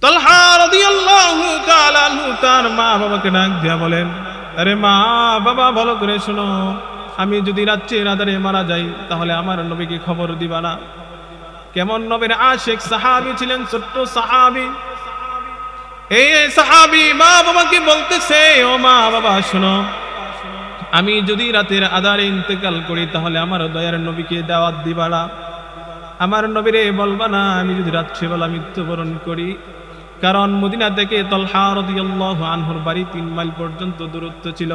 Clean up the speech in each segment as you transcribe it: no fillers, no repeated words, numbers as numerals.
তালহা রাদিয়াল্লাহু তাআলা আনহু তার মা বাবাকে ডাক দিয়া বলেন, আরে মা বাবা ভালো করে শোনো, আমি যদি রাত্রির আঁধারে মারা যাই তাহলে আমার নবীকে খবর দিবা না? কেমন নবীর আশিক সাহাবী ছিলেন, ছোট্ট সাহাবী। এই সাহাবী মা বাবাকে বলতেছে, ও মা বাবা শোনো, আমি যদি রাতের আঁধারে ইন্তেকাল করি তাহলে আমার দয়ার নবীকে দাওয়াত দিবা না? আমার নবীরে বলবা না আমি যদি রাত্রিবেলা মৃত্যুবরণ করি? কারণ মদিনা থেকে তালহা রাদিয়াল্লাহু আনহুর বাড়ি 3 মাইল পর্যন্ত দূরত্ব ছিল।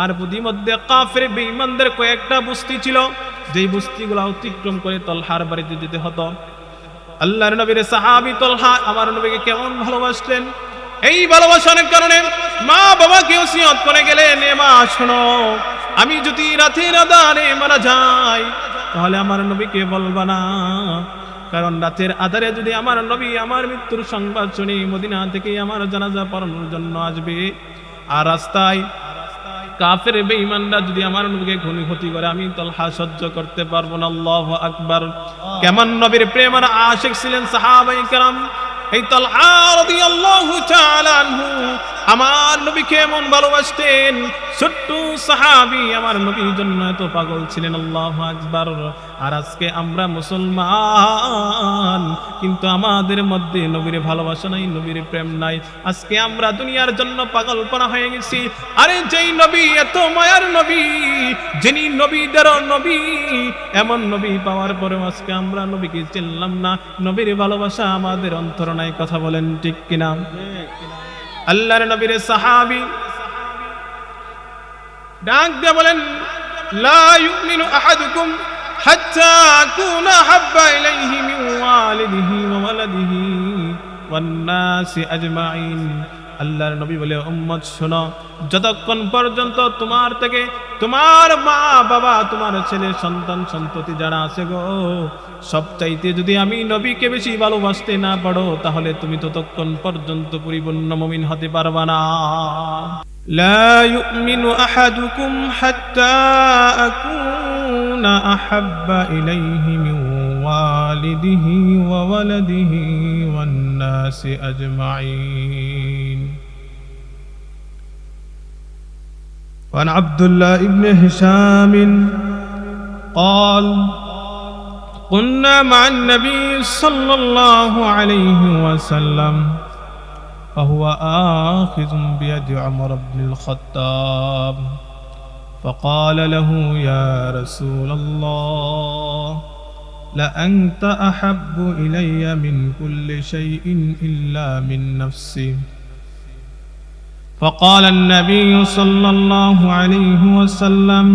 আর প্রতিমধ্যে কাফের বেঈমানদের কয়েকটা বস্তি ছিল, যেই বস্তিগুলো অতিক্রম করে তালহার বাড়িতে যেতে হতো। আল্লাহর নবীর সাহাবী তালহা আমার নবীকে কেমন ভালোবাসতেন, এই ভালোবাসার কারণে মা বাবাকে ওসিয়ত করে গেলেন, এ মা শোনো, আমি যদি রাতের আঁধারে মারা যাই তাহলে আমার নবীকে বলবা না। কারণ রাতের আঁধারে যদি আমার নবী আমার মৃত্যুর সংবাদ শুনে মদিনা থেকে আমার জানাজা পড়ানোর জন্য আসবে, আর রাস্তায় কাফের বেঈমানরা যদি আমার নবীকে খুন ক্ষতি করে, আমি তালহা সহ্য করতে পারবো না। আল্লাহু আকবার। কেমন নবীর প্রেমের আশিক ছিলেন সাহাবায়ে কেরাম। এই তালহা রাদিয়াল্লাহু তাআলা আনহু আমার নবীকে এমন ভালোবাসতেন, ছোট্ট সাহাবী আমার নবীর জন্য এত পাগল ছিলেন। আল্লাহু আকবার। আর আজকে আমরা মুসলমান, কিন্তু আমাদের মধ্যে নবীর ভালোবাসা নাই, নবীর প্রেম নাই। আজকে আমরা দুনিয়ার জন্য পাগলপনা হয়ে গেছি। আরে যেই নবী এত মায়ার নবী, যিনি নবীদের নবী, এমন নবী পাওয়ার পরেও আজকে আমরা নবীকে চিনলাম না, নবীর ভালোবাসা আমাদের অন্তর নাই। কথা বলেন ঠিক কিনা? আল্লাহর নবীর সাহাবী ডাক দিয়ে বলেন, লা ইউমিনু আহাদুকুম হাত্তা আকুনা হাব্বা ইলাইহি মিন ওয়ালিদিহি ওয়া ওয়ালাদিহি ওয়ান নাসি আজমাইন। আল্লাহর নবী বলে, উম্মত শোনো, যতক্ষণ পর্যন্ত তোমার থেকে তোমার মা বাবা, তোমার ছেলে সন্তান সন্ততি যারা আছে গো, সবচাইতে যদি আমি নবীকে বেশি ভালোবাসতে না পারো, তাহলে তুমি ততক্ষণ পর্যন্ত পরিপূর্ণ মুমিন হতে পারবা না। লা ইউমিনু আহাদুকুম হাত্তা আকুনা আহাব্বা ইলাইহি মিন ওয়ালিদিহি ওয়া ওয়ালাদিহি ওয়ান নাসি আজমাইন। وعن عبد الله بن هشام قال كنا مع النبي صلى الله عليه وسلم فهو آخذ بيد عمر بن الخطاب فقال له يا رسول الله لأنت أحب إلي من كل شيء إلا من نفسي. فقال النبي صلى الله عليه وسلم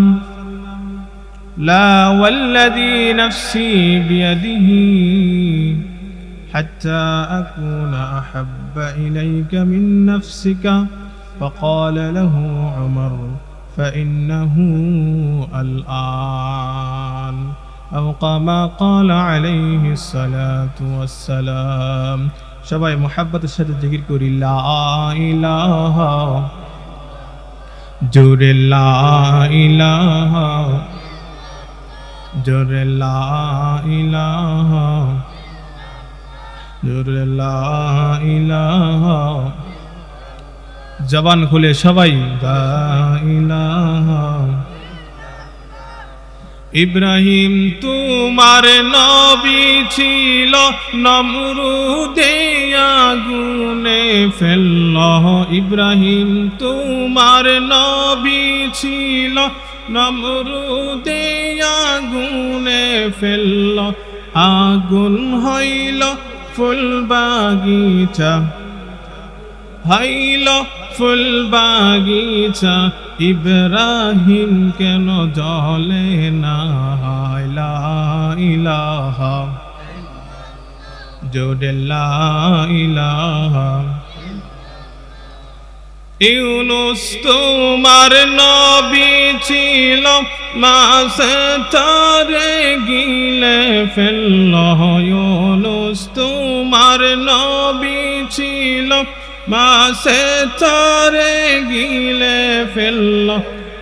لا والذي نفسي بيده حتى أكون أحب إليك من نفسك. فقال له عمر فإنه الآن أو كما قال عليه الصلاة والسلام. সবাই মুহাব্বতের সাথে জিকির করি, লা ইলাহা, জোরে লা ইলাহা, জোরে লা ইলাহা, জোরে লা ইলাহা। জবান খুলে সবাই লা ইলাহা। ইব্রাহিম তোমার নবী ছিল, নমরুদে আগুনে ফেলল। ইব্রাহিম তোমার নবী ছিল, নমরুদে আগুনে ফেলল। আগুন হইল ফুল বাগিচা, হইল ফুল বাগিচা, ইব্রাহিম কেন জ্বলে না? লা ইলাহা, জোরে লা ইলাহা। ইউনুস তোমার নবী ছিল, মাছে তারে গিলে ফেলল। ইউনুস তোমার নবী ছিল, মাছে তারে গিলে ফেলল।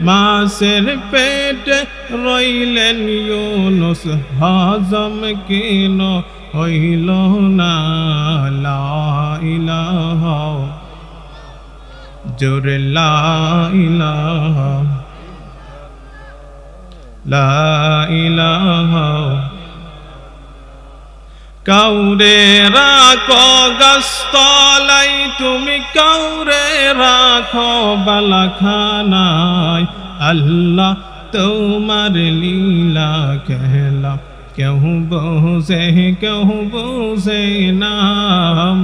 মাছের পেটে রইলেন ইউনুস, হজম কেন হইল না লা ইলাহা জোরে লা ইলাহা লা ইলাহা কাউরে রাখো গাছতলাই তুমি কাউরে রাখো বালাখানায় আল্লাহ তোমার লীলা খেলা কেউ বোঝে না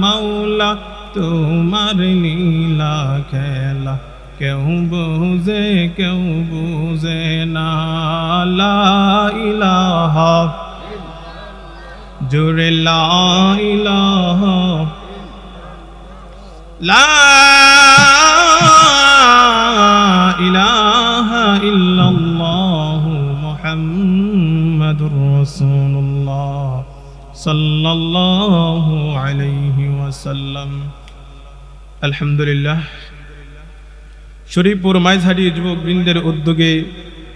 মাওলা তোমার লীলা খেলা কেউ বোঝে না লা ইলাহা জোরে লা ইলাহা লা ইলাহা ইল্লাল্লাহু মুহাম্মাদুর রাসূলুল্লাহ সাল্লাল্লাহু আলাইহি ওয়াসাল্লাম। আলহামদুলিল্লাহ, শরীফপুর মাইজহাটি যুবকবৃন্দের উদ্যোগে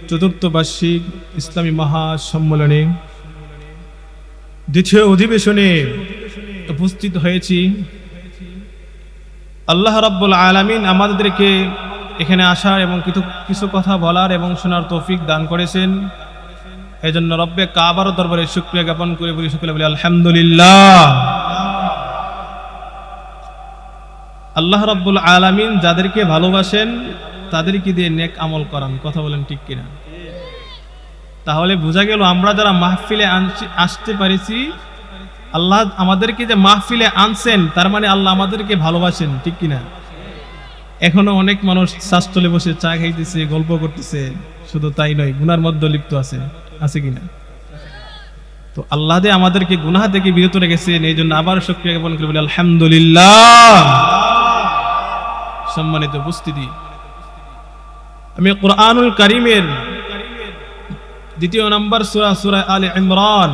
চতুর্থ বার্ষিক ইসলামী মহাসম্মেলনে দ্বিতীয় অধিবেশনে উপস্থিত হয়েছি। আল্লাহ রাব্বুল আলামিন আমাদেরকে এখানে আসার এবং কিছু কথা বলার এবং শোনার তৌফিক দান করেছেন। এই জন্য রব্বে কাবার দরবারে শুকরিয়া জ্ঞাপন করে সকলে বলি আলহামদুলিল্লাহ। আল্লাহ রাব্বুল আলামিন যাদেরকে ভালোবাসেন তাদেরকে দিয়ে নেক আমল করান, কথা বলেন ঠিক কিনা? তাহলে বোঝা গেল আমরা যারা মাহফিলে আসতে পারিছি, আল্লাহ আমাদেরকে যে মাহফিলে আনছেন তার মানে আল্লাহ আমাদেরকে ভালোবাসেন, ঠিক কিনা? এখনো অনেক মানুষ শাস্তলে বসে চা খাইতেছে, গল্প করতেছে, শুধু তাই নয় গুনার মধ্যে লিপ্ত আছে কিনা? তো আল্লাহ দে আমাদেরকে গুনাহ থেকে বিরত রেখেছেন, এই জন্য আবার শুকরিয়া জ্ঞাপন করে বলি আলহামদুলিল্লাহ। সম্মানিত উপস্থিতি, আমি কুরআনুল কারীমের দ্বিতীয় নম্বর সূরা আলে ইমরান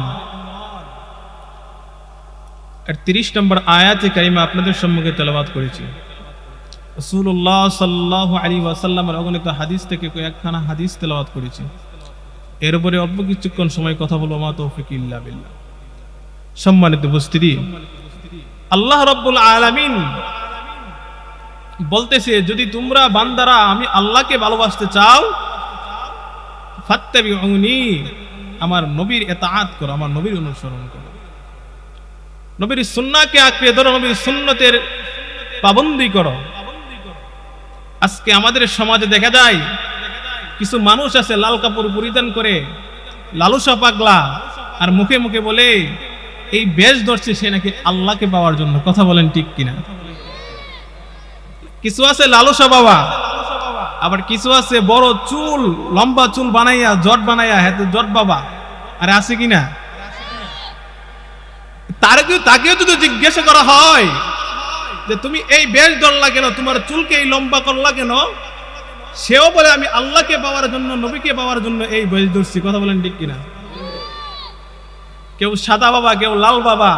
এর 30 নম্বর আয়াতে কারিমা আপনাদের সম্মুখে তেলাওয়াত করেছি। রাসূলুল্লাহ সাল্লাল্লাহু আলাইহি ওয়াসাল্লামের অগণিত হাদিস থেকে কয়েকখানা হাদিস তেলাওয়াত করেছি। এর উপরে অল্প কিছুক্ষণ সময় কথা বলবো, মা তৌফিক ইল্লা বিল্লাহ। সম্মানিত উপস্থিতি, আল্লাহ রাব্বুল আলামিন বলতেছে, যদি তোমরা বান্দারা আমি আল্লাহকে ভালোবাসতে চাও ফাত্তাবিউনি, আমার নবীর ইতাআত করো, আমার নবীর অনুসরণ করো, নবীর সুন্নাহকে আঁকড়ে ধরো, নবীর সুন্নতের পাবন্দি করো। আজকে আমাদের সমাজে দেখা যায় কিছু মানুষ আছে লাল কাপড় পরিধান করে, লালসা পাগলা, আর মুখে মুখে বলে এই বেশ ধরছে সে নাকি আল্লাহকে পাওয়ার জন্য, কথা বলেন ঠিক কিনা? কিছু আছে লালসা বাবা, আবার কিছু আছে বড় চুল, লম্বা চুল বানাইয়া জট বানাইয়া হাতে জট বাবা, আরে আছে কিনা? তাকেও যদি জিজ্ঞাসা করা হয় যে তুমি এই বেশ ধরলা কেন, তোমার চুলকে এই লম্বা করলা কেন, সেও বলে আমি আল্লাহকে পাওয়ার জন্য, নবীকে পাওয়ার জন্য এই বেশ ধরছি, কথা বলেন ঠিক কিনা? কেউ সাদা বাবা, কেউ লাল বাবা,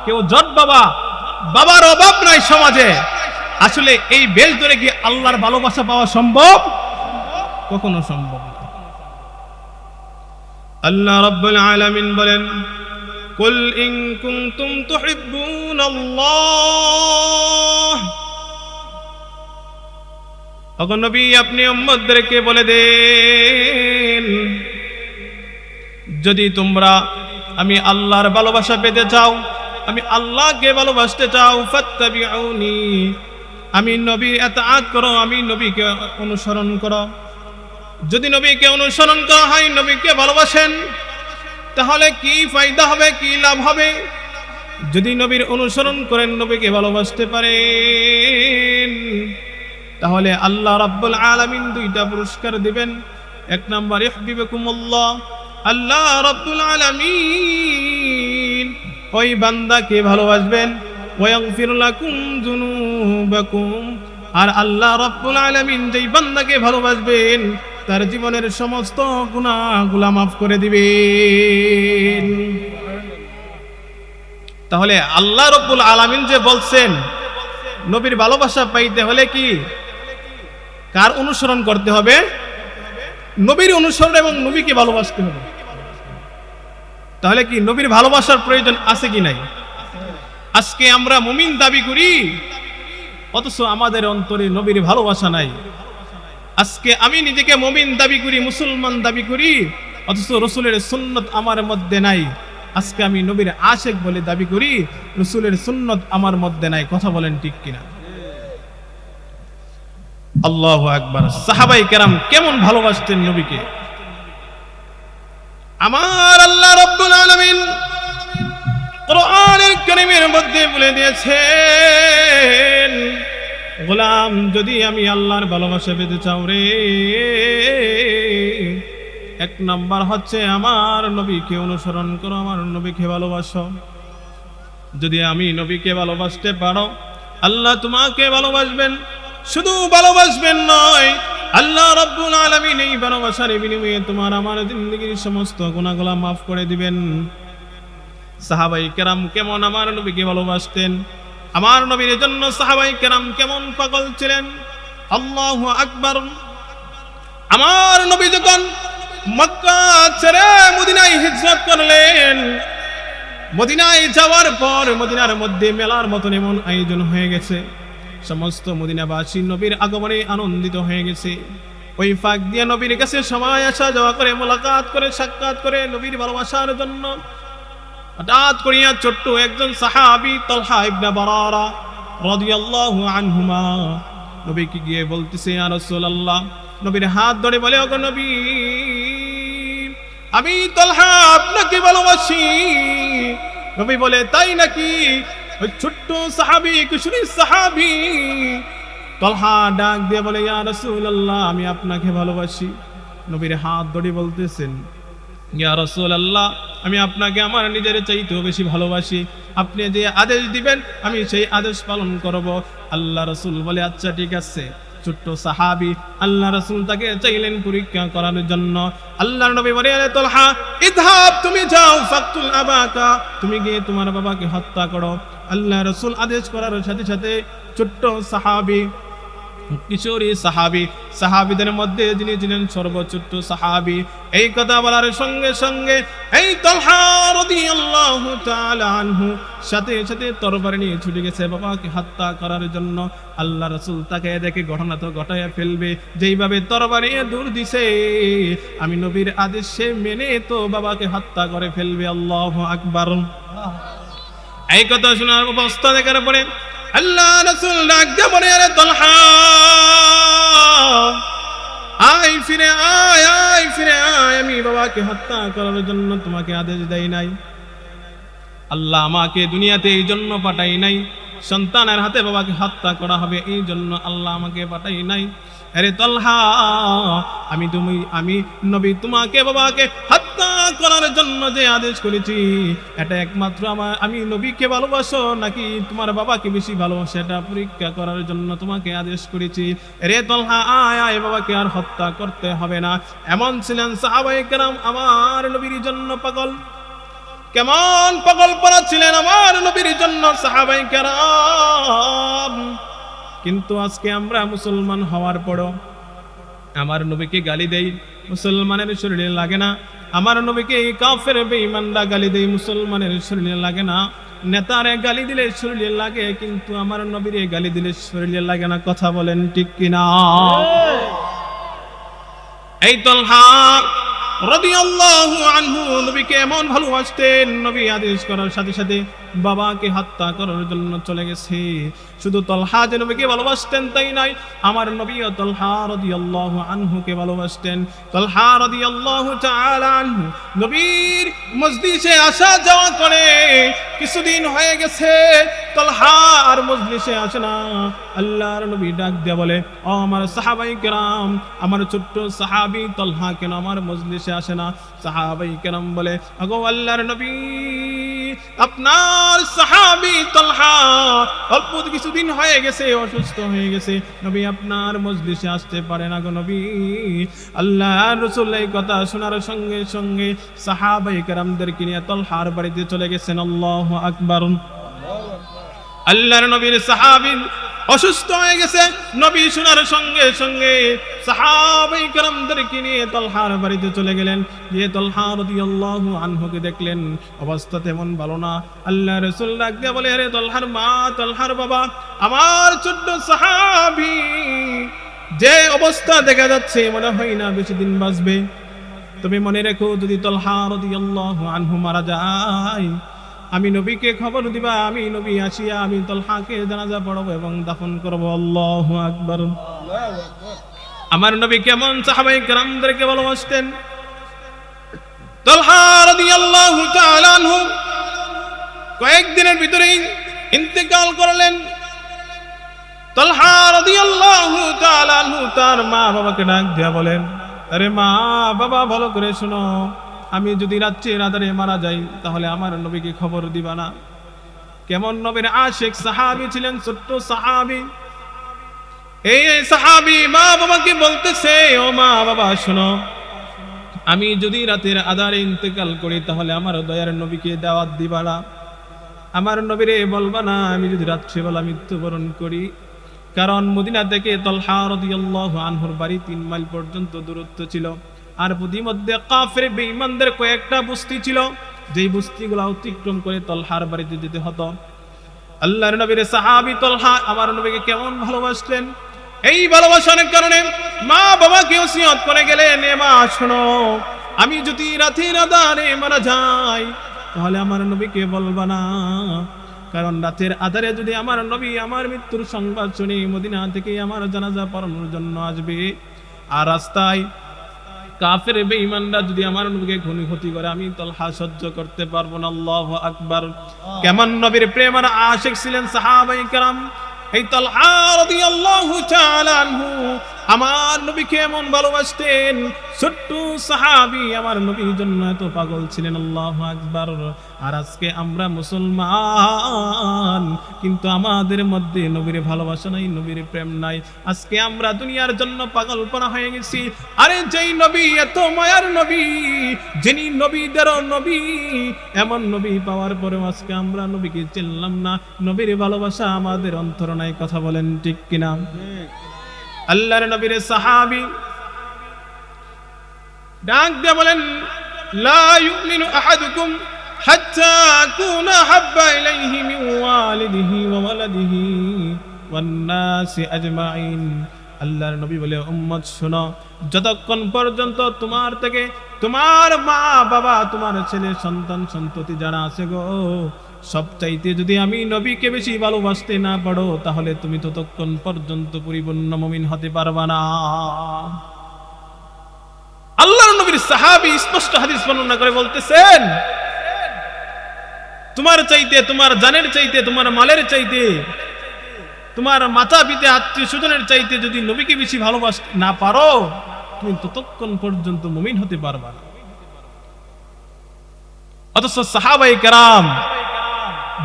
কেউ জট বাবা, বাবার অভাব নাই সমাজে। আসলে এই বেশ ধরে কি আল্লাহর ভালোবাসা পাওয়া সম্ভব? কখনো সম্ভব না। আল্লাহ রাব্বুল আলামিন বলেন, কুল ইন কুনতুম তুহিব্বুনাল্লাহ, ওগো নবী আপনি উম্মতদেরকে বলে দেন, যদি তোমরা আমি আল্লাহর ভালোবাসা পেতে চাও, আমি আল্লাহকে ভালোবাসতে চাও, ফাত্তাবিউনি, আমি নবী ইতাআত করো, আমি নবীকে অনুসরণ করো। যদি নবীকে অনুসরণ করা হয়, নবীকে ভালোবাসেন, তাহলে কি ফায়দা হবে, কি লাভ হবে? যদি নবীর অনুসরণ করেন, নবীকে ভালোবাসতে পারেন, তাহলে আল্লাহ রাব্বুল আলামিন দুইটা পুরস্কার দিবেন। এক নাম্বার ইহবিবকুমুল্লাহ, আল্লাহ রাব্বুল আলামিন ওই বান্দাকে ভালোবাসবেন, ওয়াগফির লাকুম যুনুবাকুম, আর আল্লাহ রাব্বুল আলামিন যেই বান্দাকে ভালোবাসবেন তার জীবনের সমস্ত গুনাহগুলো মাফ করে দিবেন। তাহলে আল্লাহ রাব্বুল আলামিন যে বলছেন নবীর ভালোবাসা পাইতে হলে কি কার অনুসরণ করতে হবে? নবীর অনুসরণ এবং নবীকে ভালোবাসতে হবে। তাহলে কি নবীর ভালোবাসার প্রয়োজন আছে কি নাই? আজকে আমরা মুমিন দাবি করি, অথচ আমাদের অন্তরে নবীর ভালোবাসা নাই। আজকে আমি নিজেকে মুমিন দাবি করি, মুসলমান দাবি করি, অথচ রসুলের সুন্নত আমার মধ্যে নাই। আজকে আমি নবীর আশেক বলে দাবি করি, রসুলের সুন্নত আমার মধ্যে নাই। কথা বলেন ঠিক কিনা? আল্লাহু আকবার। সাহাবায়ে কেরাম কেমন ভালোবাসতেন নবীকে। আমার আল্লাহ রাব্বুল আলামিন কোরআনের কারীমের মধ্যে বলে দিয়েছেন, গোলাম যদি আমি আল্লাহর ভালোবাসা পেতে চাও রে, এক নাম্বার হচ্ছে আমার নবীকে অনুসরণ করো, আমার নবীকে ভালোবাসো। যদি আমি নবীকে ভালোবাসতে পারো, আল্লাহ তোমাকে ভালোবাসবেন। শুধু ভালোবাসবেন নয়, আল্লাহ রাব্বুল আলামিন এই ভালোবাসার বিনিময়ে তোমার আমার জিন্দেগীর সমস্ত গুনাহগুলো মাফ করে দিবেন। সাহাবায়ে কেরাম কেমন আমার নবীকে ভালোবাসতেন, আমার নবীর জন্য সাহাবায়ে কেরাম কেমন পাগল ছিলেন। আল্লাহু আকবার। আমার নবী যখন মক্কা ছেড়ে মদিনায় হিজরত করলেন, মদিনায় যাওয়ার পর মদিনার মধ্যে মেলার মতন এমন আয়োজন হয়ে গেছে, সমস্ত মদিনাবাসী নবীর আগমনে আনন্দিত হয়ে গেছে। ওই ফাঁক দিয়ে নবীর কাছে সবাই আসা যাওয়া করে, মোলাকাত করে, সাক্ষাৎ করে নবীর ভালোবাসার জন্য। হঠাৎ করিয়া ছোট্ট একজন সাহাবী তালহা ইবনে বারারা রাদিয়াল্লাহু আনহুমা নবীকে গিয়ে বলতেছে, ইয়া রাসূলুল্লাহ, নবীর হাত ধরে বলে, ওগো নবী, আমি তালহা আপনাকে ভালোবাসি। নবী বলে, তাই নাকি? ওই ছোট্ট সাহাবী, কিশোরী সাহাবী তালহা ডাক দিয়ে বলে, ইয়া রাসূলুল্লাহ, আমি আপনাকে ভালোবাসি। নবীর হাত ধরে বলতেছেন, ইয়া রাসূলুল্লাহ, আমি আপনাকে আমার নিজের চাইতেও বেশি ভালোবাসি। আপনি যে আদেশ দিবেন আমি সেই আদেশ পালন করব। আল্লাহ রাসূল বলে, আচ্ছা ঠিক আছে। ছোট্ট সাহাবী, আল্লাহ রাসূল তাকে চাইলেন পরীক্ষা করার জন্য। আল্লাহর নবী বলে, আরে তালহা, ইযহাব, তুমি যাও, ফাকতুল আবাকা, তুমি গিয়ে তোমার বাবাকে হত্যা করো। আল্লাহ রাসূল আদেশ করার সাথে সাথে ছোট্ট সাহাবী, কিশোরী সাহাবী, সাহাবীদের মধ্যে যিনি ছিলেন সর্বছোট্ট সাহাবী, এই কথা বলার সঙ্গে সঙ্গে এই তালহা রাদিয়াল্লাহু তাআলা আনহু সাথে সাথে তরবারি নিয়ে ছুটে গেছে বাবাকে হত্যা করার জন্য। আল্লাহ রাসূল তাকে দেখে ঘটনা তো ঘটাইয়া ফেলবে, যেইভাবে তরবারি দূর দিছে, আমি নবীর আদেশে মেনে তো বাবাকে হত্যা করে ফেলবে। আল্লাহু আকবার। এই কথা শোনার অবস্থা দেখার পরে আল্লাহ রাসূল ডাক দিয়ে বলে, আরে তালহা, আয় ফিরে আয়, আয় ফিরে আয়, আমি বাবাকে হত্যা করার জন্য তোমাকে আদেশ দেই নাই। আল্লাহ আমাকে দুনিয়াতে এই জন্য পাঠাই নাই, সন্তানের হাতে বাবাকে হত্যা করা হবে এই জন্য আল্লাহ আমাকে পাঠাই নাই। আরে তালহা, আমি নবী তোমাকে বাবাকে হত্যা করার জন্য যে আদেশ করেছি, এটা একমাত্র আমি নবীকে ভালোবাসো নাকি তোমার বাবাকে বেশি ভালোবাসো, এটা পরীক্ষা করার জন্য তোমাকে আদেশ করেছি। রে তালহা, আয় আয়, বাবাকে আর হত্যা করতে হবে না। এমন ছিলেন সাহাবায়ে কেরাম আমার নবীর জন্য পাগল। কেমন পাগল পড়া ছিলেন আমার নবীর জন্য সাহাবায়ে কেরাম। কিন্তু আজকে আমরা মুসলমান হওয়ার পরও আমার নবীকে গালি দেই, মুসলমানের শরীরে লাগে না। আমার নবীকে কাফের বেঈমানরা গালি দেই, মুসলমানের শরীরে লাগে না। নেতারে গালি দিলে শরীরে লাগে, কিন্তু আমার নবীরে গালি দিলে শরীরে লাগে না। কথা বলেন ঠিক কিনা? এই তালহা রাদিয়াল্লাহু আনহু নবীকে এমন ভালোবাসতেন, নবী আদেশ করার সাথে সাথে বাবাকে হত্যা করার জন্য চলে গেছে। শুধু তালহা যে নবীকে ভালোবাসতেন তাই নয়, আমার নবীও তালহা রাদিয়াল্লাহু আনহুকে ভালোবাসতেন। তালহা রাদিয়াল্লাহু তাআলা আনহু নবীর মজলিসে আসা যাওয়া করে। কিছুদিন হয়ে গেছে তালহা আর মজলিসে আসে না। আল্লাহর নবী ডাক দিয়ে বলে, ও আমার সাহাবায়ে কেরাম, আমার ছোট্ট সাহাবী তালহা কেন আমার মজলিসে আসে না? সাহাবায়ে কেরাম বলে, আগো আল্লাহর নবী, আপনার সাহাবী তালহা অল্প কিছুদিন হয়ে গেছে অসুস্থ হয়ে গেছে, নবী আপনার মজলিসে আসতে পারে না গো নবী। আল্লাহর রাসূল এই কথা শোনার সঙ্গে সঙ্গে সাহাবায়ে কেরামদেরকে নিয়ে তালহার বাড়িতে চলে গেছেন। আল্লাহু আকবার। আল্লাহর নবীর সাহাবী অসুস্থ হয়ে গেছে। নবী শোনার সঙ্গে সঙ্গে সাহাবায়ে কেরামদেরকে নিয়ে তলহার বাড়িতে চলে গেলেন। গিয়ে তলহা রাদিয়াল্লাহু আনহুকে দেখলেন অবস্থা তেমন ভালো না। আল্লাহ রাসূল ডাক দিয়ে বলে, আরে তলহার মা, তলহার বাবা, আমার ছোট্ট সাহাবী যে অবস্থা দেখা যাচ্ছে মনে হয় না বেশি দিন বাঁচবে। তুমি মনে রেখো, যদি তলহা রাদিয়াল্লাহু আনহু মারা যায়, আমি নবীকে খবর দিবা, আমি নবী আসিয়া আমি তলহাকে জানাজা পড়াবো এবং দাফন করব। আল্লাহু আকবার। আমার নবী কেমন সাহাবায়ে কেরামদেরকে ভালোবাসতেন। তলহা রাদিয়াল্লাহু তাআলা আনহু কয়েকদিনের ভিতরেই ইন্তেকাল করলেন। তলহা রাদিয়াল্লাহু তাআলা আনহু তার মা বাবাকে ডাক দিয়া বলেন, আরে মা বাবা ভালো করে শোনো, আমি যদি রাত্রির আঁধারে মারা যাই তাহলে আমার নবীকে খবর দিবা না। কেমন নবীর আশিক সাহাবী ছিলেন, ছোট্ট সাহাবী। এই সাহাবী মা বাবাকে বলতেছে, ও মা বাবা শোনো, আমি যদি রাতের আঁধারে ইন্তেকাল করি তাহলে আমার দয়ার নবীকে দাওয়াত দিবা না, আমার নবীরে বলবা না আমি যদি রাত্রিবেলা মৃত্যুবরণ করি। কারণ মদিনা থেকে তলহা রাদিয়াল্লাহু আনহুর বাড়ি 3 মাইল পর্যন্ত দূরত্ব ছিল। আর প্রতিমধ্যে কাফের বেঈমানদের কয়েকটা বস্তি ছিল, যেই বস্তিগুলো অতিক্রম করে তলহার বাড়িতে যেতে হতো। আল্লাহর নবীর সাহাবী তলহা আমার নবীকে কেমন ভালোবাসতেন, এই ভালোবাসার কারণে মা বাবাকে ওসিয়ত করে গেলেন, এ মা শোনো, আমি যদি রাতের আঁধারে মারা যাই তাহলে আমার নবীকে বলবা না। কারণ রাতের আঁধারে যদি আমার নবী আমার মৃত্যুর সংবাদ শুনে মদিনা থেকে আমার জানাজা পড়ানোর জন্য আসবে, আর রাস্তায় কাফের বেঈমানরা যদি আমার নবীকে খুন ক্ষতি করে, আমি তলহা সহ্য করতে পারবো না। আল্লাহু আকবার। কেমন নবীর প্রেম আর আশিক ছিলেন সাহাবায়ে কেরাম। এই তলহা রাদিয়াল্লাহু তাআলা আনহু আমার নবীকে এমন ভালোবাসতেন, ছোট্ট সাহাবী আমার নবীর জন্য এত পাগল ছিলেন। আল্লাহু আকবার। আর আজকে আমরা মুসলমান, কিন্তু আমাদের মধ্যে নবীর ভালোবাসা নাই, নবীর প্রেম নাই। আজকে আমরা দুনিয়ার জন্য পাগলপনা হয়ে গেছি। আরে যেই নবী এত মায়ার নবী, যিনি নবীদের নবী, এমন নবী পাওয়ার পরেও আজকে আমরা নবীকে চিনলাম না, নবীর ভালোবাসা আমাদের অন্তর নাই। কথা বলেন ঠিক কিনা? আল্লাহর নবীর সাহাবী ডাক দিয়ে বলেন, লা ইউমিনু আহাদুকুম হাত্তা আকুনা হাব্বা ইলাইহি মিন ওয়ালিদিহি ওয়া ওয়ালাদিহি ওয়ান নাসি আজমাইন। আল্লাহর নবী বলে, উম্মত শোনো, যতক্ষণ পর্যন্ত তোমার থেকে তোমার মা বাবা, তোমার ছেলে সন্তান সন্ততি যারা আছে গো, সবচাইতে যদি আমি নবীকে বেশি ভালোবাসতে না পারো, তাহলে তুমি ততক্ষণ পর্যন্ত পরিপূর্ণ মুমিন হতে পারবা না। আল্লাহর নবীর সাহাবী স্পষ্ট হাদিস বর্ণনা করে বলতেছেন, তোমার চাইতে, তোমার জানের চাইতে, তোমার মালের চাইতে, তোমার মাতা পিতা আত্মীয় স্বজনের চাইতে যদি নবীকে বেশি ভালোবাসতে না পারো, তুমি ততক্ষণ পর্যন্ত মুমিন হতে পারবা না। অথচ সাহাবায়ে কেরাম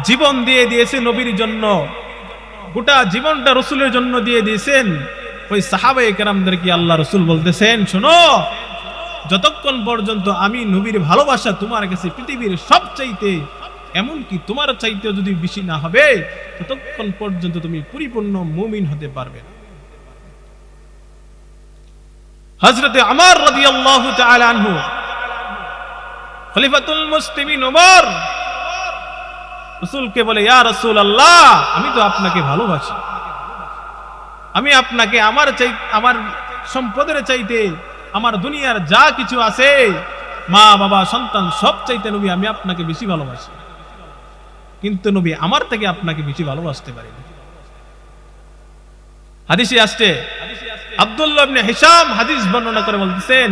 জীবন দিয়ে দিয়েছে নবীর জন্য, গোটা জীবনটা রসুলের জন্য দিয়ে দিয়েছেন। ওই সাহাবায়ে কেরামদেরকে আল্লাহ রসুল বলতেছেন, শোনো, যতক্ষণ পর্যন্ত আমি নবীর ভালোবাসা তোমার কাছে পৃথিবীর সবচাইতে, এমনকি তোমার চাইতে যদি বেশি না হবে, ততক্ষণ পর্যন্ত তুমি পরিপূর্ণ মুমিন হতে পারবে না। হযরতে ওমর রাদিয়াল্লাহু তাআলা আনহু, খলিফাতুল মুসলিমিন ওমর, রাসূলকে বলে, ইয়া রাসূলুল্লাহ, আমি তো আপনাকে ভালোবাসি, আমি আপনাকে আমার সম্পদের চাইতে, আমার দুনিয়ার যা কিছু আছে, মা বাবা সন্তান সব চাইতে নবী আমি আপনাকে বেশি ভালোবাসি, কিন্তু নবী আমার থেকে আপনাকে বেশি ভালোবাসতে পারি না। হাদিসে আসছে, আব্দুল্লাহ ইবনে হিশাম হাদিস বর্ণনা করে বলতেছেন,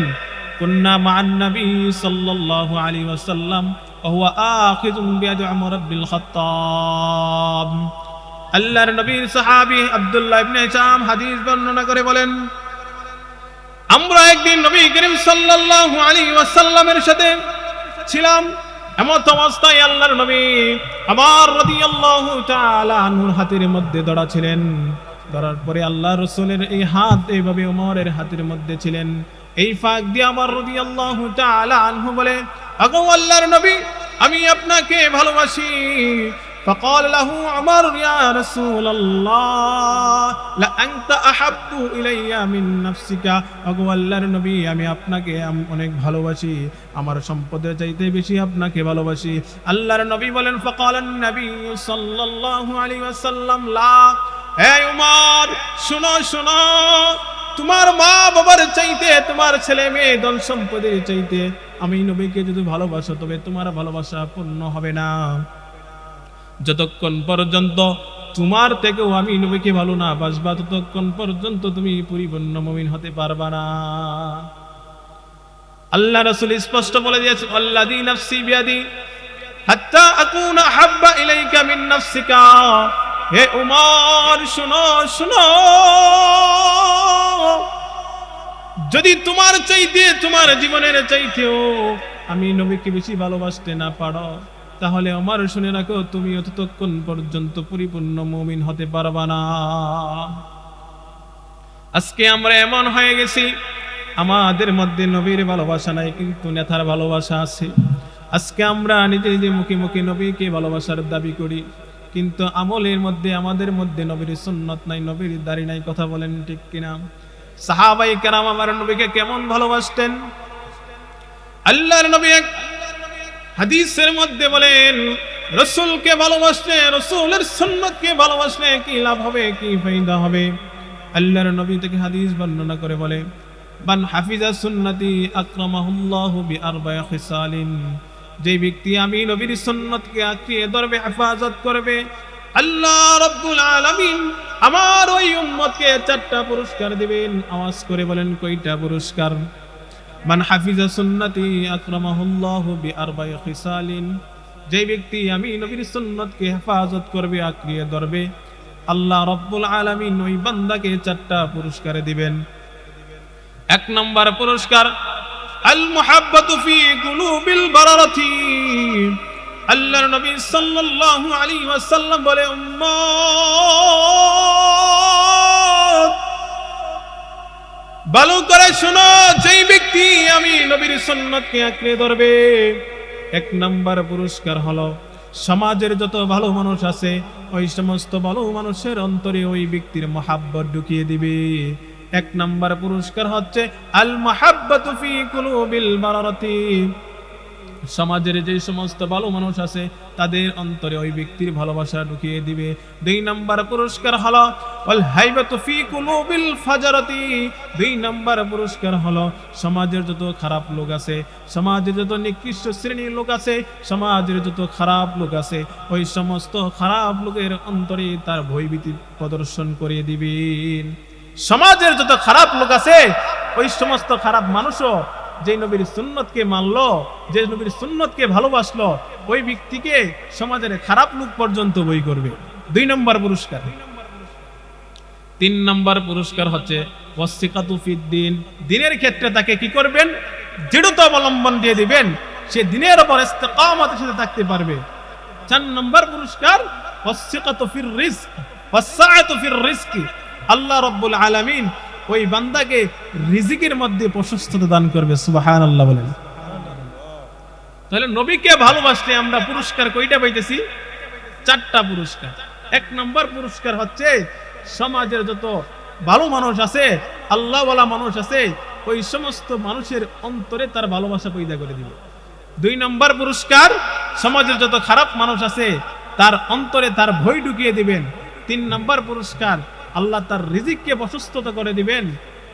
কুন্না মা'আন নবী সাল্লাল্লাহু আলাইহি ওয়াসাল্লাম ওয়া হুয়া আখিযুন বিয়াদি উমর ইবনুল খাত্তাব। আল্লাহর নবীর সাহাবী আব্দুল্লাহ ইবনে হিশাম হাদিস বর্ণনা করে বলেন, আমরা একদিন নবী করিম সাল্লাল্লাহু আলাইহি ওয়াসাল্লামের সাথে ছিলাম, এমত অবস্থায় আল্লাহর নবী ওমর রাদিয়াল্লাহু তাআলা আনহুর হাতের মধ্যে ধরা ছিলেন। ধরার পরে আল্লাহ রাসূলের এই হাত এইভাবে ওমরের হাতের মধ্যে ছিলেন। এই ফাঁক দিয়ে ওমর রাদিয়াল্লাহু তাআলা আনহু বলে, আগো আল্লাহর নবী, আমি আপনাকে ভালোবাসি, فقال له عمر يا رسول الله لأنت أحب إلي من نفسك ওগো আল্লাহর নবী আমি আপনাকে অনেক ভালোবাসি আমার সম্পদের চাইতে বেশি আপনাকে ভালোবাসি আল্লাহর নবী বলেন فقال النبي صلى الله عليه وسلم لا হে উমর শুনো শুনো তোমার মা বাবার চাইতে তোমার ছেলে মেয়ে ধন সম্পদের চাইতে আমি নবীকে যদি ভালোবাসো তবে তোমার ভালোবাসা পূর্ণ হবে না যতক্ষণ পর্যন্ত তোমার থেকেও আমি নবীকে ভালো না বাসবা ততক্ষণ পর্যন্ত তুমি পরিপূর্ণ মুমিন হতে পারবা না আল্লাহ রাসূল স্পষ্ট বলে দিয়েছেন আল্লাযী নাফসি বিয়াদি হাত্তা আকুনা হাব্বা ইলাইকা মিন নাফসিকা হে উমর শুনো শুনো যদি তোমার চাইতে তোমার জীবনের চাইতেও আমি নবীকে বেশি ভালোবাসতে না পারো তাহলে আমার শুনে রাখো তুমি ততক্ষণ পর্যন্ত পরিপূর্ণ মুমিন হতে পারবা না আজকে আমরা এমন হয়ে গেছি আমাদের মধ্যে নবীর ভালোবাসা নাই কিন্তু নেতার ভালোবাসা আছে আজকে আমরা নিজে নিজে মুখে মুখে নবীকে ভালোবাসার দাবি করি কিন্তু আমলের মধ্যে আমাদের মধ্যে নবীর সুন্নাত নাই নবীর দাড়ি নাই কথা বলেন ঠিক কিনা সাহাবায়ে কেরাম আমার নবীকে কেমন ভালোবাসতেন আল্লাহর নবী এক হাদিসের মধ্যে বলেন রাসূলকে ভালোবাসলে রাসূলের সুন্নাতকে ভালোবাসলে কি লাভ হবে কি ফায়দা হবে আল্লাহর নবী থেকে হাদিস বর্ণনা করে বলে মান হাফিজা সুন্নতি আকরামাহুল্লাহু বিআরবা'i খিসালিন যে ব্যক্তি আমি নবীর সুন্নাতকে আঁকড়িয়ে ধরবে হেফাজত করবে আল্লাহ রাব্বুল আলামিন আমার ওই উম্মতকে 4টা পুরস্কার দিবেন আওয়াজ করে বলেন কয়টা পুরস্কার মান হাফিজা সুন্নতি আকরামাহুল্লাহু বিআরবা'i খিসালিন যে ব্যক্তি আমি নবীর সুন্নাতকে হেফাজত করবে আঁকড়িয়ে ধরবে আল্লাহ রাব্বুল আলামিন ওই বান্দাকে 4টা পুরস্কার দিবেন এক নাম্বার পুরস্কার আল মুহাব্বাতু ফি কুলুবিল বারারাতি আল্লাহর নবী সাল্লাল্লাহু আলাইহি ওয়াসাল্লাম বলে উম্মত ভালো করে শোনো যেই ব্যক্তি আমি নবীর সুন্নাতকে আঁকড়ে ধরবে এক নাম্বার পুরস্কার হলো সমাজের যত ভালো মানুষ আছে ওই সমস্ত ভালো মানুষের অন্তরে ওই ব্যক্তির মহাব্বত ঢুকিয়ে দিবে এক নাম্বার পুরস্কার হচ্ছে আল মাহাব্বাতু ফি কুলুবিল বারারাতি সমাজের যে সমস্ত ভালো মানুষ আছে তাদের অন্তরে ওই ব্যক্তির ভালোবাসা ঢুকিয়ে দিবে দুই নাম্বার পুরস্কার হলো ওয়াল হাইবাতু ফি কুলুবিল ফাজারাতি দুই নাম্বার পুরস্কার হলো সমাজের যত খারাপ লোক আছে সমাজের যত নিকৃষ্ট শ্রেণীর লোক আছে সমাজের যত খারাপ লোক আছে ওই সমস্ত খারাপ লোকের অন্তরে তার ভয়ভীতি প্রদর্শন করে দিবেন সমাজের যত খারাপ লোক আছে ওই সমস্ত খারাপ মানুষও যে নবীর সুন্নতকে মানলো যে নবীর সুন্নতকে ভালোবাসলো ওই ব্যক্তিকে সমাজের খারাপ লোক পর্যন্ত বই করবে দুই নম্বর পুরস্কার তিন নম্বর পুরস্কার হচ্ছে ওয়াসিকাতু ফিদ্দিন দ্বীনের ক্ষেত্রে তাকে কি করবেন দৃঢ়তা অবলম্বন দিয়ে দিবেন সে দ্বীনের উপর ইস্তিকামতের সাথে থাকতে পারবে চার নম্বর পুরস্কার ওয়াসিকাতু ফির রিজক ওয়াসআতু ফির রিজকি আল্লাহ রাব্বুল আলামিন ওই বান্দাকে রিজিকের মধ্যে প্রশস্ততা দান করবে সুবহানাল্লাহ বলেন তাহলে নবীকে ভালোবাসলে আমরা পুরস্কার কয়টা পাইতেছি 4টা পুরস্কার এক নম্বর পুরস্কার হচ্ছে সমাজের যত ভালো মানুষ আছে আল্লাহওয়ালা মানুষ আছে ওই সমস্ত মানুষের অন্তরে তার ভালোবাসা পয়দা করে দিবে দুই নম্বর পুরস্কার সমাজের যত খারাপ মানুষ আছে তার অন্তরে তার ভয় ঢুকিয়ে দিবেন তিন নম্বর পুরস্কার আল্লাহ তার রিজিককে প্রশস্ততা করে দিবেন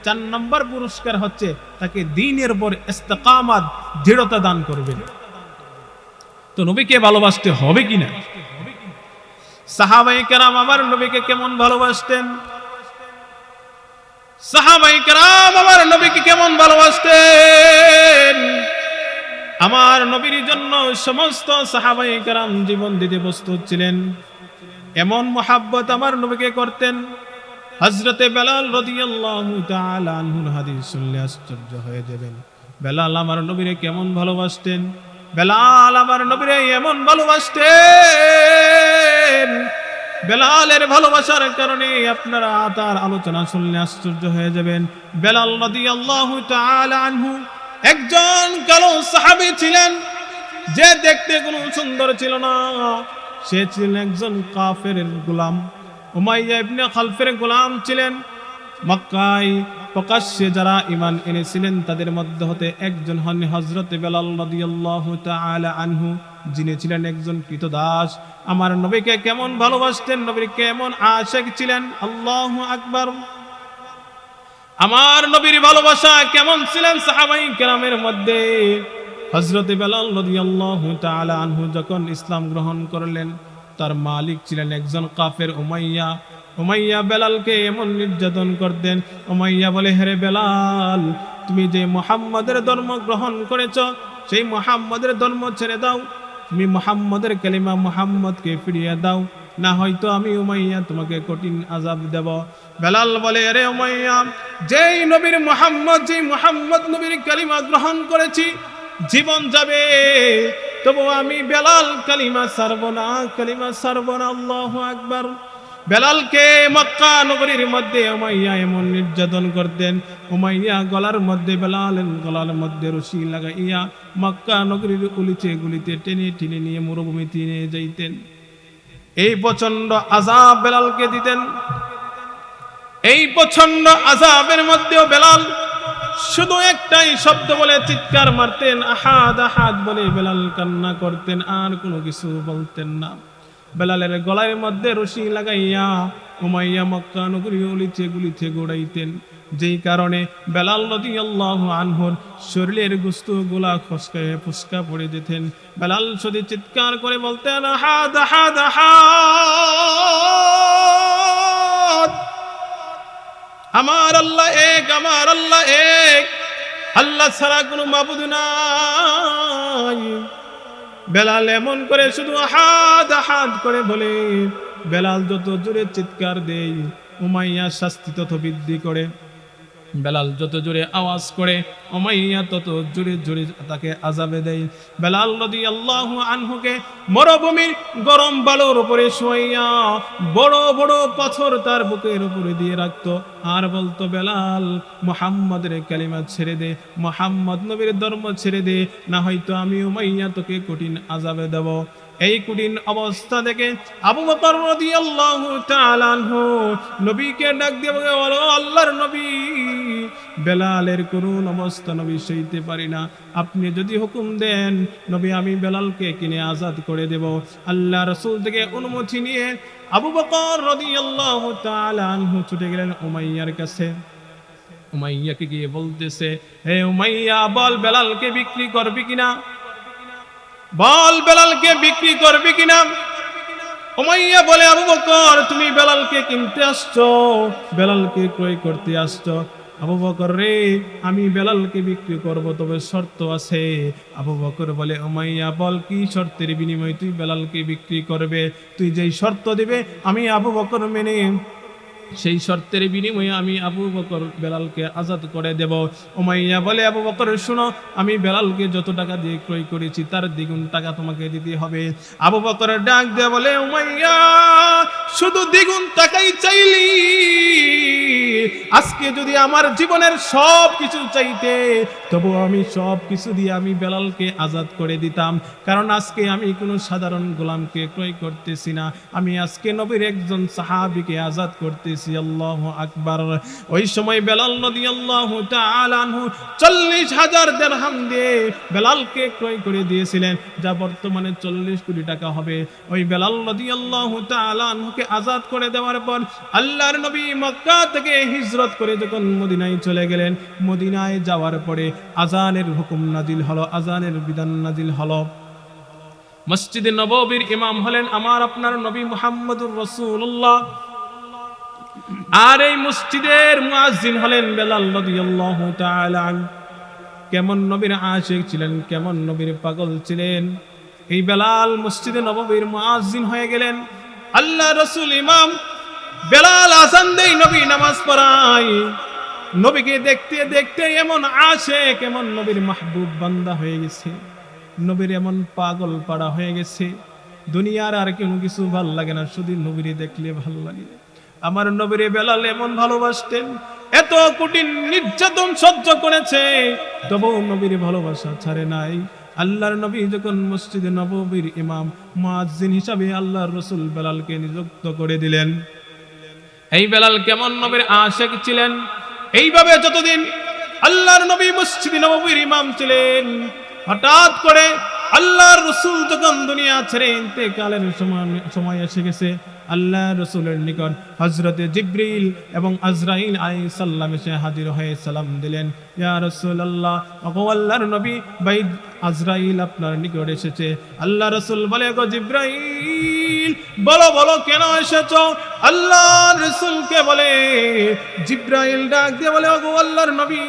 চার নম্বর পুরস্কার হচ্ছে তাকে দ্বীনের উপর ইস্তিকামত দৃঢ়তা দান করবেন তো নবীকে ভালোবাসতে হবে কিনা সাহাবায়ে কেরাম আমার নবীকে কেমন ভালোবাসতেন সাহাবায়ে কেরাম আমার নবীকে কেমন ভালোবাসতেন আমার নবীর জন্য সমস্ত সাহাবায়ে কেরাম জীবন দিতে প্রস্তুত ছিলেন এমন মুহাব্বত আমার নবীকে করতেন হযরতে বেলাল রাদিয়াল্লাহু তাআলা আনহুর হাদিস শুনলে আশ্চর্য হয়ে যাবেন বেলাল আমার নবীকে কেমন ভালোবাসতেন বেলাল আমার নবীকে এমন ভালোবাসতেন বেলালের ভালোবাসার কারণে আপনারা তার আলোচনা শুনলে আশ্চর্য হয়ে যাবেন বেলাল রাদিয়াল্লাহু তাআলা আনহু একজন কালো সাহাবী ছিলেন যে দেখতে কোনো সুন্দর ছিল না সে ছিলেন একজন কাফের গোলাম। উমাইয়া ইবনে খালফের গোলাম ছিলেন। মক্কায় প্রকাশ্যে যারা ঈমান এনেছিলেন তাদের মধ্যে হতে একজন হন হযরত বেলাল রাদিয়াল্লাহু তাআলা আনহু, যিনি ছিলেন একজন কৃতদাস। আমার নবীকে কেমন ভালোবাসতেন, নবীর কেমন আশিক ছিলেন, আল্লাহু আকবার। আমার নবীর ভালোবাসা কেমন ছিলেন সাহাবাই কেরামের মধ্যে। হযরত বেলাল রাদিয়াল্লাহু তাআলা আনহু যখন ইসলাম গ্রহণ করলেন, তার মালিক ছিলেন একজন কাফের উমাইয়া। উমাইয়া বেলালকে এমন নির্যাতন করতেন। উমাইয়া বলে, হে বেলাল, তুমি যে মুহাম্মাদের ধর্ম গ্রহণ করেছ, সেই মুহাম্মাদের ধর্ম ছেড়ে দাও। তুমি মুহাম্মাদের কালিমা মুহাম্মদকে ফিরিয়ে দাও, না হয়তো আমি উমাইয়া তোমাকে কঠিন আযাব দেব। বেলাল বলে, আরে উমাইয়া, যেই মুহাম্মদ নবীর কালিমা গ্রহণ করেছি, জীবন যাবে, তবু আমি বেলাল কালিমা ছাড়বো না, আল্লাহু আকবার। বেলালকে মক্কা নগরীর মধ্যে উমাইয়া এমন নির্যাতন করতেন। উমাইয়া গলার মধ্যে, বেলালের গলার মধ্যে রশি লাগাইয়া মক্কা নগরীর উলিতে গুলিতে টেনে টেনে নিয়ে মরুভূমিতে নিয়ে যাইতেন। এই প্রচন্ড আযাব বেলালকে দিতেন। এই প্রচন্ড আযাবের মধ্যেও বেলাল শুধু একটাই শব্দ বলে চিৎকার মারতেন, আহাদ আহাদ বলে বেলাল কান্না করতেন, আর কোনো কিছু বলতেন না। বেলালের গলার মধ্যে রশি লাগাইয়া উমাইয়া মক্কা নগরী অলিতে গুলিতে গোড়াইতেন, যেই কারণে বেলাল রাদিয়াল্লাহু আনহুর শরীরের গোশতগুলা খসকায় ফুসকা পড়ে যেতেন। বেলাল শুধু চিৎকার করে বলতেন, আহাদ আহাদ আহাদ, আমার আল্লাহ এক, আমার আল্লাহ এক, আল্লাহ ছাড়া কোনো মাবুদ নাই। বেলাল এমন করে শুধু আহাদ আহাদ করে বলে। বেলাল যত জোরে চিৎকার দেয়, উমাইয়া শাস্তি তত বৃদ্ধি করে। বেলাল যত জোরে আওয়াজ করে, উমাইয়া তত জোরে জোরে তাকে আযাবে দেয়। বেলাল রাদিয়াল্লাহু আনহুকে মরুভূমির গরম বালুর উপরে শুয়াইয়া বড় বড় পাথর তার বুকের উপরে দিয়ে রাখতো, আর বলতো, বেলাল, মুহাম্মাদের কালিমা ছেড়ে দে, মুহাম্মদ নবীর ধর্ম ছেড়ে দে, না হয়তো আমি উমাইয়া তোকে কঠিন আযাবে দেব। এই কঠিন অবস্থা দেখে আবু বকর রাদিয়াল্লাহু তাআলা আনহু নবীকে ডাক দিয়ে বলে, আল্লাহর নবী, বেলালের করুণ অবস্থা নবী সইতে পারি না, আপনি যদি হুকুম দেন নবী, আমি বেলালকে কিনে আজাদ করে দেব। আল্লাহ রাসূল থেকে অনুমতি নিয়ে আবু বকর রাদিয়াল্লাহু তাআলা আনহু ছুটে গেলেন উমাইয়ার কাছে। উমাইয়াকে গিয়ে বলতেছে, হে উমাইয়া, বল বেলালকে বিক্রি করবি কিনা, বল বেলালকে বিক্রি করবি কিনা। উমাইয়া বলে, আবু বকর, তুমি বেলালকে কিনতে আসছো, বেলালকে ক্রয় করতে আসছো। আবু বকর রে, আমি বেলালকে বিক্রি করব, তবে শর্ত আছে। আবু বকর বলে, উমাইয়া বল, কি শর্তের বিনিময়ে তুই বেলালকে বিক্রি করবে? তুই যেই শর্ত দিবে আমি আবু বকর মেনে সেই শর্তের বিনিময়ে আমি আবু বকর বেলালকে আজাদ করে দেব। উমাইয়া বলে, আবু বকর শোনো, আমি বেলালকে যত টাকা দিয়ে ক্রয় করেছি তার দ্বিগুণ টাকা তোমাকে দিতে হবে। আবু বকর ডাক দিয়ে বলে, উমাইয়া, শুধু দ্বিগুণ টাকাই চাইলি? আজকে যদি আমার জীবনের সব কিছু চাইতে, তবু আমি সব কিছু দিয়ে আমি বেলালকে আজাদ করে দিতাম, কারণ আজকে আমি কোনো সাধারণ গোলামকে ক্রয় করতেছি না, আমি আজকে নবীর একজন সাহাবীকে আজাদ করতেছি। আল্লাহু আকবার। ওই সময় বেলাল রাদিয়াল্লাহু তাআলা আনহু 40,000 দিরহাম দিয়ে বেলালকে ক্রয় করে দিয়েছিলেন, যা বর্তমানে 40 কোটি টাকা হবে। ওই বেলাল রাদিয়াল্লাহু তাআলা আনহুকে আজাদ করে দেওয়ার পর আল্লাহর নবী মক্কা থেকে হিজরত করে যখন মদিনায় চলে গেলেন, মদিনায় যাওয়ার পরে আজানের হুকুম নাজিল হলো, আজানের বিধান নাজিল হলো। মসজিদে নববীর ইমাম হলেন আমার আপনার নবী মুহাম্মদুর রাসূলুল্লাহ, আর এই মসজিদের মুয়াজ্জিন হলেন বেলাল রাদিয়াল্লাহু তাআলা। কেমন নবীর আশিক ছিলেন, কেমন নবীর পাগল ছিলেন। এই বেলাল মসজিদে নববীর মুয়াজ্জিন হয়ে গেলেন। আল্লাহ রাসূল ইমাম, বেলাল আযান দেয়, নবী নামাজ পড়ায়। নবীকে দেখতে দেখতে এমন আশিক, এমন নবীর মাহবুব বান্দা হয়ে গেছে, নবীর এমন পাগল পাড়া হয়ে গেছে, দুনিয়ার আর কোনো কিছু ভাল লাগে না, শুধু নবীরে দেখলে ভাল লাগে। আমার নবীরে বেলাল এমন ভালোবাসতেন, এত কঠিন নির্যাতন সহ্য করেছে, তবু নবীর ভালোবাসা ছাড়ে নাই। আল্লাহর নবী যখন মসজিদে নববীর ইমাম মুয়াজ্জিন হিসাবে আল্লাহর রাসূল বেলালকে নিযুক্ত করে দিলেন। এই বেলাল কেমন নবীর আশিক ছিলেন, এইভাবে যতদিন আল্লাহর নবী মসজিদে নববীর ইমাম ছিলেন, হঠাৎ করে আল্লাহর রাসূল যখন দুনিয়া ছেড়ে ইন্তেকালের সময় এসে গেছে, আল্লাহর রাসূলের নিকট হযরতে জিবরিল এবং আজরাইল আলাইহিস সালাম এসে হাজির হয়ে সালাম দিলেন, ইয়া রাসূলুল্লাহ, ওগো আল্লাহর নবী, ভাই আজরাইল আপনার নিকট এসেছে। আল্লাহ রাসূল বলে, গো জিবরাইল, বলো বলো কেন এসেছো? আল্লাহর রাসূলকে বলে জিবরাইল ডাক দিয়ে বলে, ওগো আল্লাহর নবী,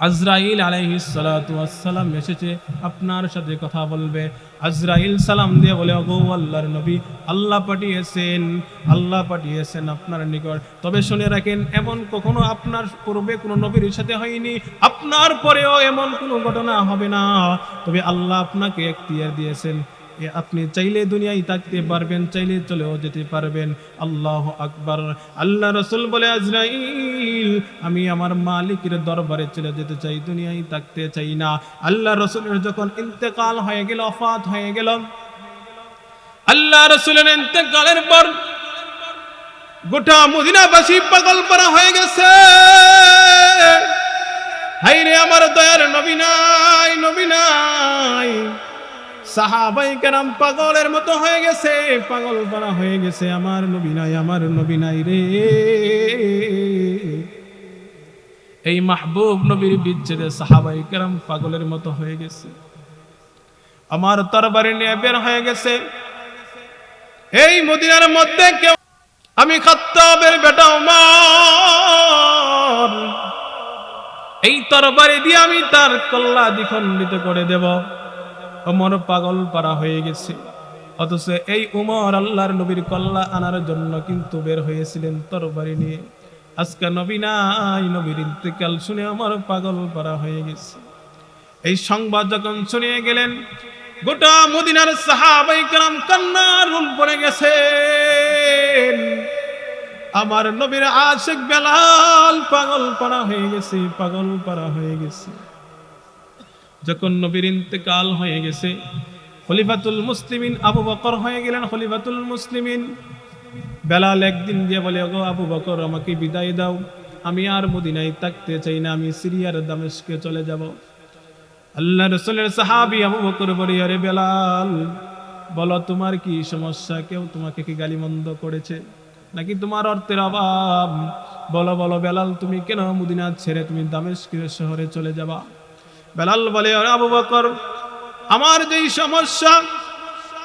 আজরাইল আলাইহিস সালাতু ওয়াস সালাম এসেছে, আপনার সাথে কথা বলবে। আজরাইল সালাম দিয়ে বলে, ওগো আল্লাহর নবী, আল্লাহ পাঠিয়েছেন আপনার নিকট। তবে শুনে রাখেন, এমন কখনো আপনার পূর্বে কোনো নবীর সাথে হয়নি, আপনার পরেও এমন কোনো ঘটনা হবে না। তবে আল্লাহ আপনাকে এখতিয়ার দিয়েছেন, আপনি চাইলে দুনিয়ায় থাকতে পারবেন, চাইলে চলেও যেতে পারবেন। আল্লাহু আকবার। আল্লাহ রাসূল বলে, আজরাইল, আমি আমার মালিকের দরবারে চলে যেতে চাই, দুনিয়ায় থাকতে চাই না। আল্লাহ রাসূলের যখন ইন্তেকাল হয়ে গেল, ওফাত হয়ে গেল, আল্লাহ রাসূলের ইন্তেকালের পর গোটা মদিনাবাসী পাগল পারা হয়ে গেছে। হায়রে আমার দয়ার নবী নাই, নবী নাই। সাহাবায়ে কেরাম পাগলের মতো হয়ে গেছে, পাগল পারা হয়ে গেছে, আমার নবী নাই, আমার নবী নাই রে। এই মাহবুব নবীর বিচ্ছেদে সাহাবায়ে কেরাম পাগলের মতো হয়ে গেছে, আমার তরবারি নিয়ে বের হয়ে গেছে। এই মদিনার মধ্যে কেউ, আমি খাত্তাবের বেটা ওমর, এই তরবারি দিয়ে আমি তার কল্লা দ্বিখণ্ডিত করে দেব। ওমর পাগল পারা হয়ে গেছে, অথচ এই উমর আল্লাহর নবীর কল্লা আনার জন্য কিন্তু বের হয়েছিলেন তরবারি নিয়ে। আজকে নবী নাই, নবীর ইন্তেকাল শুনে আমার পাগল পারা হয়ে গেছে। এই সংবাদ যখন শুনিয়ে গেলেন, গোটা মদিনার সাহাবায়ে কেরাম কান্নার রুল পড়ে গেছে। আমার নবীর আশিক বেলাল পাগল পারা হয়ে গেছে, পাগল পারা হয়ে গেছে। যখন নবীর ইন্তেকাল হয়ে গেছে, খলিফাতুল মুসলিমিন আবু বকর হয়ে গেলেন খলিফাতুল মুসলিমিন। বেলাল একদিন দিয়ে বলে, ওগো আবু বকর, আমাকে বিদায় দাও, আমি আর মদিনায় থাকতে চাই না, আমি সিরিয়ার দামেস্কে চলে যাব। আল্লাহ রাসূলের সাহাবী আবু বকর বলে, আরে বেলাল, বলো তোমার কি সমস্যা? কেউ তোমাকে কি গালিমন্দ করেছে নাকি তোমার অর্থের অভাব? বলো বলো বেলাল, তুমি কেন মদিনা ছেড়ে তুমি দামেস্কের শহরে চলে যাবা? বেলাল বলে, আবু বকর, আমার যেই সমস্যা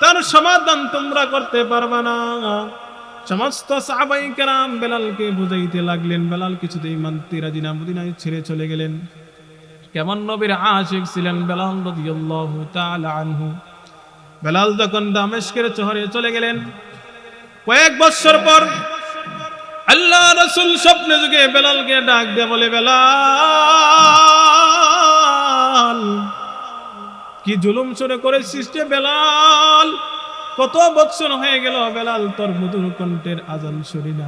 তার সমাধান তোমরা করতে পারবে না। সমস্ত সাহাবায়ে কেরাম বেলালকে বুঝাইতে লাগলেন, বেলাল কিছুতেই মানতে রাজি না, মদিনায় ছেড়ে চলে গেলেন। কেমন নবীর আশিক ছিলেন বেলাল রাদিয়াল্লাহু তাআলা আনহু। বেলাল যখন দামেস্কের শহরে চলে গেলেন, কয়েক বছর পর আল্লাহ রাসূল স্বপ্নে যুগে বেলালকে ডাক দিয়ে বলে, বেলাল, কি জুলুম শুরু করেছিস রে বেলাল? কত বছর হয়ে গেল বেলাল তোর মধুর কণ্ঠের আজান শুনি না।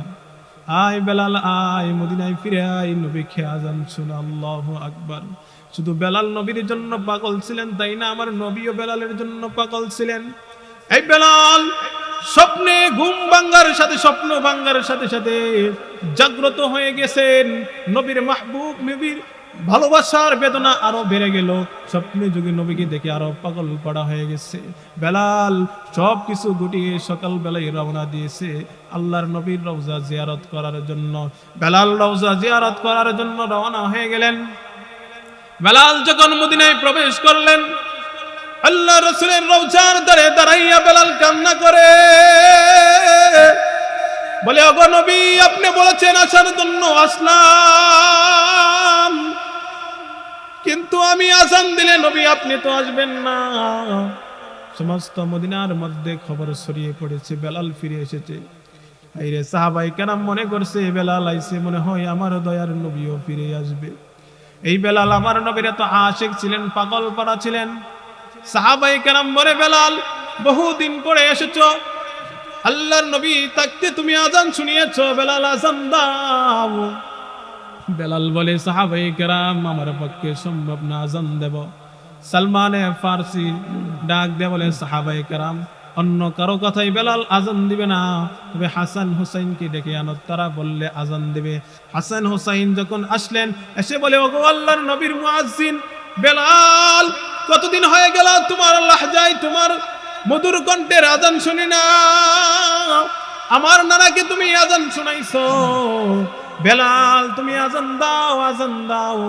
আয় বেলাল আয়, মদিনায় ফিরে আয়, নবীকে আজান শোনা। আল্লাহু আকবার। শুধু বেলাল নবীর জন্য পাগল ছিলেন তাই না, আমার নবীও বেলালের জন্য পাগল ছিলেন। এই বেলাল স্বপ্নে ঘুম ভাঙ্গার সাথে, স্বপ্ন ভাঙ্গার সাথে সাথে জাগ্রত হয়ে গেছেন। নবীর মাহবুব, নবীর ভালোবাসার বেদনা আরো বেড়ে গেল। স্বপ্নে যুগে নবীকে দেখে আরো পাগল পড়া হয়ে গেছে। বেলাল সব কিছু গুটিয়ে সকাল বেলায় রওনা দিয়েছে আল্লাহর নবীর রওজা জিয়ারত করার জন্য। বেলাল রওজা জিয়ারত করার জন্য রওনা হয়ে গেলেন। বেলাল যখন মদিনায় প্রবেশ করলেন, আল্লাহ রাসূলের রওজার ধারে দাঁড়াইয়া বেলাল কান্না করে বলে, ওগো নবী, আপনি বলেছেন আসার জন্য আসলাম, কিন্তু আমি আজান দিলে নবী আপনি তো আসবেন না। সমস্ত মদিনার মধ্যে খবর ছড়িয়ে পড়েছে বেলাল ফিরে এসেছে। আইরে সাহাবায়ে কেরাম মনে করছে বেলাল আইছে, মনে হয় আমার দয়ার নবীও ফিরে আসবে। এই বেলাল আমার নবীর এত আশিক ছিলেন, পাগল পারা ছিলেন। সাহাবায়ে কেরাম বলে, বেলাল বহুদিন পরে এসেছো, আল্লাহর নবী থাকতে তুমি আজান শুনিয়েছো, বেলাল আজান দাও। বেলাল বলে সাহাবায়ে কেরাম আমার পক্ষে সম্ভব না, আজান দেব। সালমানে ফারসি ডাক দিয়ে বলে সাহাবায়ে কেরাম অন্য কারো কথাই বেলাল আজান দিবে না, তবে হাসান হুসাইনকে ডেকে আনো, তারা বললে আজান দেবে। হাসান হুসাইন যখন আসলেন এসে বলে ওগো আল্লাহর নবীর মুয়াজ্জিন বেলাল, কতদিন হয়ে গেল তোমার লাহজায় তোমার মধুর কণ্ঠের আজান শুনি না, আমার নানাকে তুমি আজান শোনাইছো, বেলাল তুমি আজান দাও, আজান দাও।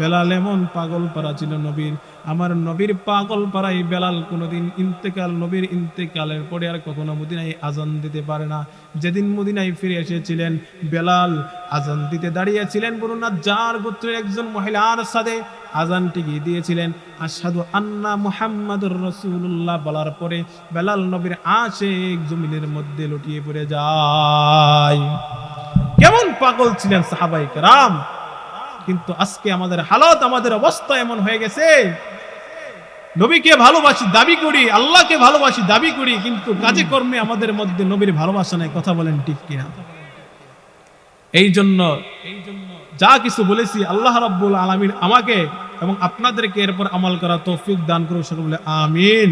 বেলাল এমন পাগল পারা ছিল নবীর, আমার নবীর পাগল পারাই বেলাল কোনোদিন ইন্তেকাল, নবীর ইন্তেকালের পরে আর কখনো মদিনায় আজান দিতে পারে না। যেদিন মদিনায় ফিরে এসেছিলেন বেলাল আজান দিতে দাঁড়িয়েছিলেন বনু নাজ্জার গোত্রের একজন মহিলার সাথে আজানটি দিয়েছিলেন আশহাদু আন্না মুহাম্মাদুর রাসূলুল্লাহ বলার পরে বেলাল নবীর আশিক জমিনের মধ্যে লুটিয়ে পড়ে যায়। কেমন পাগল ছিলেন সাহাবায়ে কেরাম। কিন্তু আজকে আমাদের হালত, আমাদের অবস্থা এমন হয়ে গেছে, নবীকে ভালোবাসি দাবি করি, আল্লাহকে ভালোবাসি দাবি করি, কিন্তু কাজে কর্মে আমাদের মধ্যে নবীর ভালোবাসা নাই। কথা বলেন ঠিক কিনা? এই জন্য যা কিছু বলেছি আল্লাহ রাব্বুল আলামিন আমাকে এবং আপনাদেরকে এরপর আমল করা তৌফিক দান করুন। সকলে বলে আমিন।